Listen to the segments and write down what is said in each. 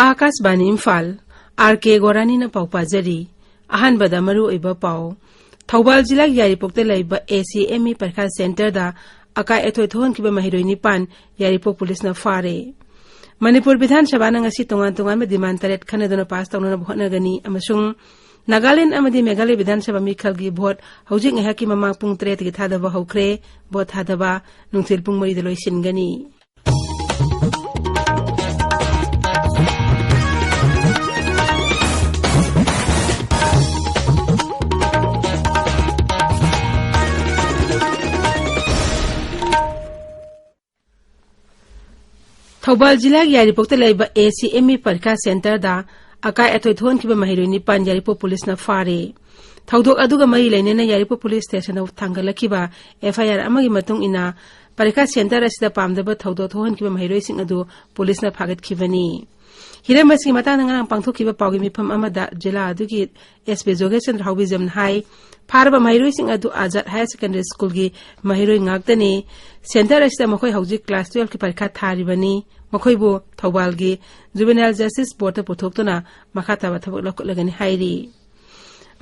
Akashvani Imphal R K गोरानी न पाउ पाजरी अहनबदा मरु ओइबा पाउ थौबाल जिला यारिपोकते लैबा एसीएमई परीक्षा सेंटर दा अकाय एथोय थोहन किबा महिरोय निपान यारिपोक पुलिस न फारे मणिपुर विधानसभा न ngasi tongan tongan ma demand taret khanaduna pass tawna bhotnagani amasung Nagaland amadi Meghalaya Vidhansabha mikhalgi vote hojik ngahaki mamang pung 3 gi thadaba hokre vote thadaba nungthil pung 3 da loisingani Thobal जिला यारिपोकते लैबा ACME परीक्षा centre दा अकाय अथोय थोन किबा महिरोय निपान यारिपो police न फारे थौदोक अदुगा मई लैनेना यारिपो police station of थांगलखिबा FIR अमगी मतुंग इना परीक्षा centre असिदा पामदबा थौदो थोहन किबा महिरोय सिंग अदु police न फागतखिबनी हिरमसि मता नंगा पांगथोखिबा पावगी मिफम अमदा जिला अदुगी SP जोगेचंद्र हाउबिजम हाई फारबा महिरोय सिंग अदु आजाद हायर सेकेंडरी स्कूल की महिरोय ngakdani सेंटर असिदा मखोय हौजिक क्लास 12 की परीक्षा थारिबनी मखोयबो थौबालगी juvenile justice board पुथोक्तुना मखाताबा थबक लखलगनि हाइरी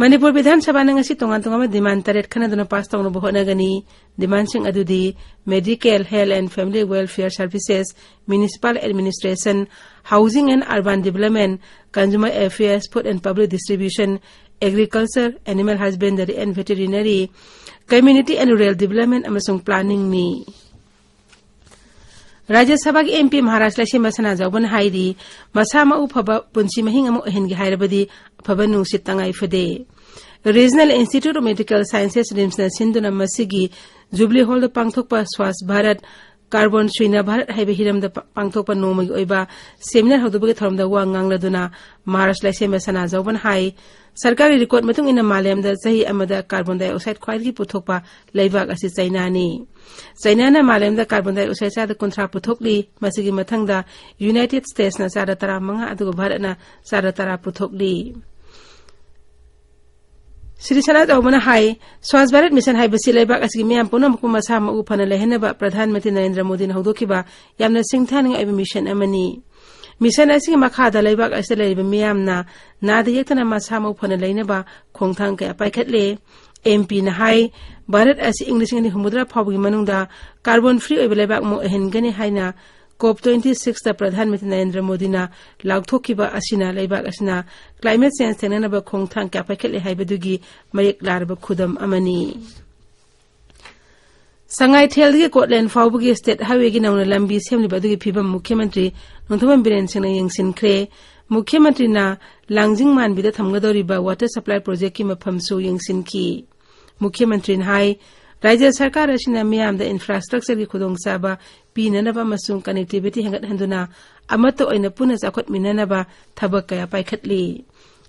Manipur Vidhan Sabha ngasi tongan tongan demand taret khanaduna pass tawno bohonagani demand sing adudi medical health and family welfare services municipal administration housing and urban development consumer affairs food and public distribution agriculture animal husbandry and veterinary community and rural development amasung planning ni Rajya Sabha ki MP Maharashtra Shima Sana Jauban Hairi Masama Upaba Punchi Mahingamo Hengi Hairabadi Pabanu Sitangai Fade Regional Institute of Medical Sciences Rimsna Sinduna Masigi Jubilee Hall the Pangthokpa Swas Bharat Carbon Srina Bharat Highway Hiram the Pangthokpa Nomagi Oiba Seminar Hodubagi Thom the Wangangladuna Maharashtra Shima Sana Jauban Hai Sarkari record matung ina Malayam da sahi amada carbon dioxide khwaigi puthokpa leibak asi Chaina na Malayam da carbon dioxide sa da kontra puthokli masigi mathang da United States na sada tara manga adugo Bharat na sada tara puthokli Sri Sanat Omana Hai Swaz Bharat Mission Hai basi leibak asi miyam punam kuma sama upana lehena ba Pradhan Mantri Narendra Modi na hodokiba yamna singthaning aiba mission amani Mission asing makhada leibak asila leiba miyamna nada yektana masama upana leinaba khongthang kaya paikhatle MP na hai Bharat asi English ngani humudra phawgi manungda carbon free oiba leibak mo ehengani haina COP26 da Pradhan Mantri Narendra Modi na lagthokiba asina leibak asina climate change tenanaba khongthang kaya paikhatle haibadugi mayek larba khudam amani Sangai Thelgi Kotland Faubugi State Highway gi nauna lambi semli badugi phibam Mukhyamantri Nongthaman Biren Singna yengsin khre Mukhyamantri na Langjing man bida thamgadori ba water supply project ki mafam su yengsin ki Mukhyamantri hai Rajya Sarkar asina miyam da infrastructure gi khudong saba pinanaba masung connectivity hangat handuna amato oina puna jakot minanaba thabak kaya paikhatli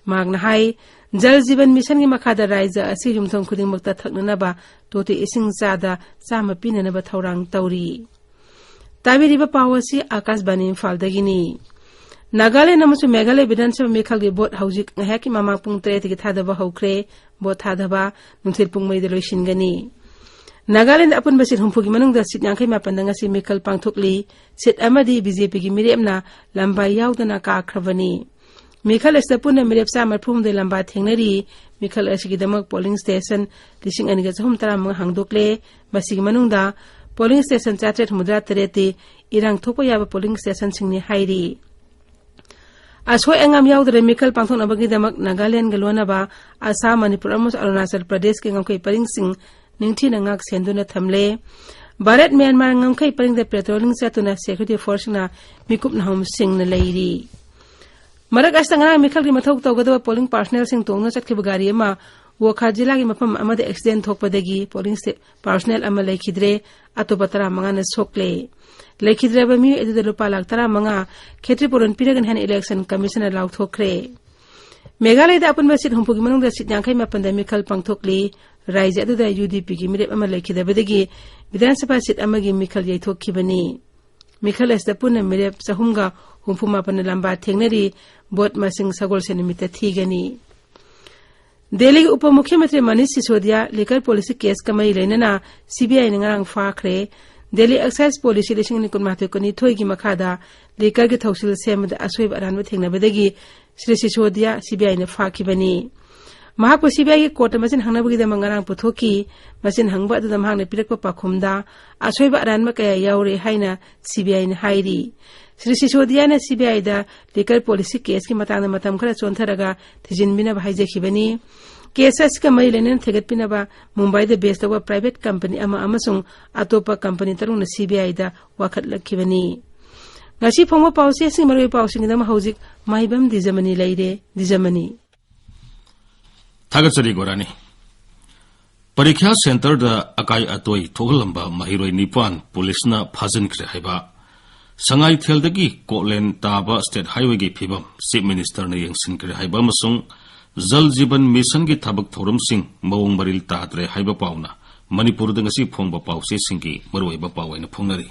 magna hai Jal Jeevan Mission ki makhada raija asi yumthong khuding makta thaknanaba toti ising sada sama pinanaba thaurang tauri tabiriba pawasi Akashbani Imphaldagini Nagaland amasu Meghalaya Vidhansabha mikhalgi vote hojik ngahaki mamang pung 3 gi thadaba hokre vote thadaba nungthil pung 3 da loisingani Nagaland apun basit humpugi manungda sit yangkai mapandanga si mikhal pangthokli sit amadi BJP gi miremna lambai yaudana ka khravani Mikhal Estapuna Mirepsa Marpum de Lamba Thengnari, Mikhal Ashigidamak polling station, Lishing and Gazum Taram Hangdokle, Masig Manunda, polling station Chatret Mudra Tereti, Irang Topoyaba polling station Singni Hairi. As way Angam Yaudre Mikhal Panthon Abagidamak, Nagaland Galwanaba, Assam Manipuramos Arunachal Pradesh Kingamkai Paring Sing, Ningti Nangak Senduna Tamle, Bharat Myanmar Ngamkai Paring the Patrolling Satuna Security Force na Mikup Nahum Sing na Lady. Marak astangana mikhal gi mathok tawgada polling personnel sing tongna chatkhiba gari ama Wokha jila gi mapam amade accident thokpadagi polling personnel ama lekhidre atopatara mangana sokle lekhidre ba mi edu rupa lakh tara manga khetri puron piragan han election commissioner law thokre Meghalaya da apun basit humpugi manung da sit yangkai mapanda mikhal pangthokli raija adu da UDP gi mirep ama lekhida badagi Vidhan Sabha sit amagi mikhal yai thokkibani Mikhal Estapuna mirep sahumga humpuma panalamba thengnari bot masing sagol senimita thigani Delhi Upa Mukhyamantri Manish Sisodia liquor policy case kamai leinana CBI ngarang fakhre Delhi Excise Policy Listing ni kunmato kuni thoi ki makhada liquor ki thausil semda asoi aran thengna bedagi Sri Sisodia CBI na fakibani Mahako CBI ki court masin hangnabagi da mangarang puthoki masin hangba da mahang na pirakpa pakhumda asoi aran ma kaya yaure haina CBI na hairi Sri Sisodia na CBI da liquor policy case ki matang na matam khara chontharaga thijinbina bhaijekibani Cases ka may lenin thigat pinaba Mumbai da based wa private company ama amasung atopa company tarung na CBI da wakat lakibani. Ngasi phongwa pause sing maroi pause ngida ma hojik maibam di zamani laide di zamani. Thagat sari gorani. Parikya center da akai atoi thoglamba mahiroi nipan police na phajin kre haiba. Sangai theldagi Kolen Taba State Highway gi phibam Chief Minister na yengsin kre haiba masung Jal Jeevan Mission ki thabak thorum sing mawong maril tatre haiba pauna Manipur da ngasi phongba pause singki marwaiba pawaina phongnari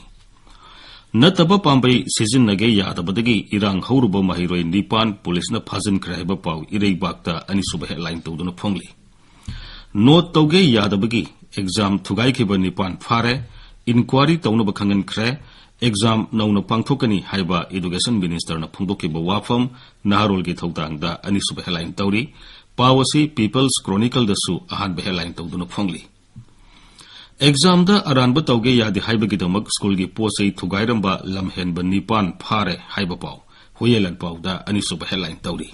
nataba pambai season nage yadabadagi irang hauruba mahiroi nipan police na phajin khra haiba paw irei bakta ani suba headline tawduna phongli note tawge yadabagi exam thugai khiba nipan phare inquiry tawna bakhangan khre exam nauna pangthokani haiba education minister na phongdokiba wafam naharol gi thawdang da ani suba headline tawri pawasi people's chronicle da su ahan be headline tawduna phongli exam da aranba tawge yadi haiba gi damak school gi posei thugairamba lamhen ba nipan phare haiba paw huyelan paw da ani suba headline tawri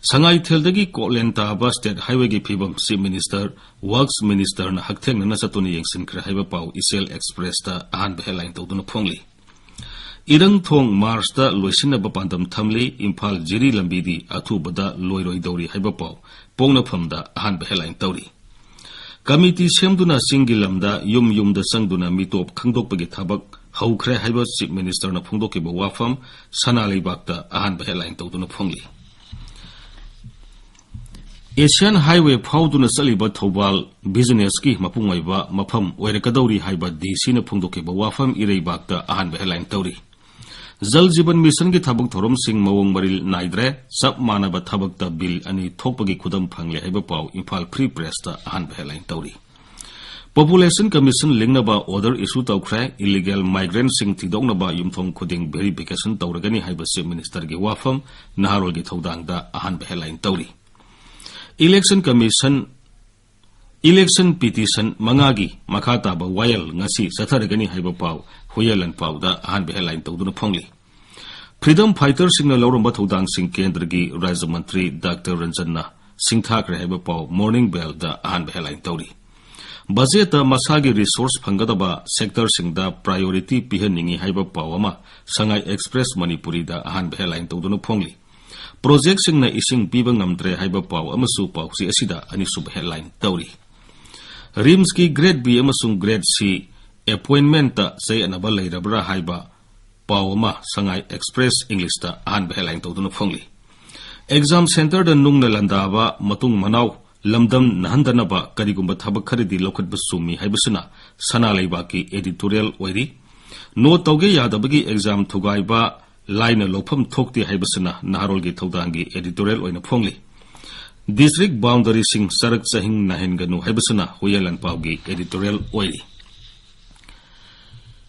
sangai theldagi Kolen Taba State Highway gi phibam Chief Minister Works Minister na haktheng na satuni yengsin khra haiba paw Isel Express da ahan be headline tawduna phongli irang thong Mars da loisina ba pandam thamli Imphal Jiri lambi di athu bada loiroi dawri haiba paw pongna phamda ahan be headline tawri committee semduna singilamda yum da sangduna mitop khangdokpagi thabak haukhre haiba Chief Minister na phongdokiba wafam sanalei bakta ahan be headline tawduna phongli Asian Highway Fauduna Saliba Thobal Business ki mapungaiba mafam oirakadawri haiba DC na phongdokiba wafam irei bakta ahan be headline tawri Jal Jeevan Mission ki thabak thorom sing mawong maril naidre sab manaba thabakta bill ani thokpagi khudam phangle haiba paw Imphal Free Press ta ahan be headline tawri Population Commission lingnaba order issue tawkhre illegal migrants sing tidoknaba yumthong khuding verification tawragani haiba Chief Minister gi wafam naharol gi thodang da ahan be headline tawri Election Commission Election Petition Mangagi Makata ba Wayal ngasi satharagani haiba paw huyelan paw da ahan be headline tawduna phongli Freedom Fighters sing na lawramba thodang sing kendra gi Rajya Mantri Dr. Ranjanna Singthakre haiba paw Morning Bell da ahan be headline tawri Budget da masagi resource phangadaba sector sing da priority pihaningi haiba paw ama Sangai Express Manipuri da ahan be headline tawduna phongli Project sing na ising piba ngamdre haiba paw amasu paw si asida ani sub headline tawri Rims ki grade B amasung grade C appointment ta say anaba lairabra haiba paw ama Sangai Express English ta ahan be headline tawduna phongli Exam center da nungna landaba matung manaw lamdam nahandanaba karigumba thabak kharidi lokhatba sumi haibasuna sana leiba ki editorial oiri no tawge yadabagi exam thugaiba Laina lopam thokti haibasana naharol gi thodang editorial oina phongli district boundary sing sarak chahing nahen ganu haibasana huyalan pawgi editorial oili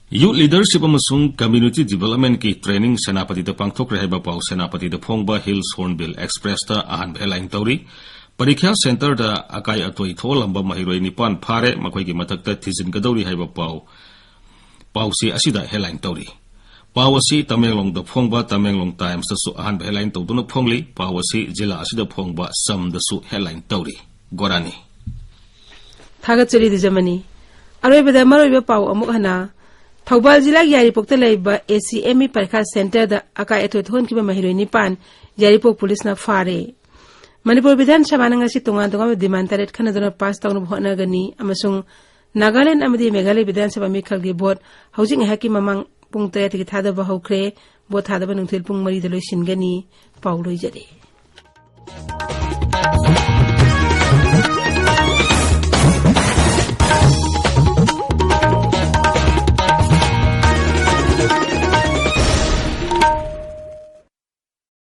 youth leadership amasung community development ki training senapati da pangthokre haiba paw senapati da phongba Hills Hornbill Express ta ahan headline tawri parikya center da akai atoi tholamba mahiroi nipan phare makoi gi mathakta thijin gadawri haiba paw si asida headline tawri Pawasi Tamenglong da phongba Tamenglong Times da su ahan headline tawduna phongli Pawasi jila asida phongba Sam da su headline tawri Gorani Thagat churi di jamani aroi bada maroi ba paw amuk hana Thobal jila Yaripokta leiba ACME Parikha Center da akai atoi thon kiba mahiroi nipan Yaripok police na fare Manipur Vidhan Sabha na ngasi tunga demand taret khana dona pass tawna bhona gani amasung Nagaland amadi Meghalaya Vidhan Sabha mikhal gi bot housing haki mamang Pung 3 ki thada ba hokre bo thada ba nungthil pung 3 da loisin gani pauloi jare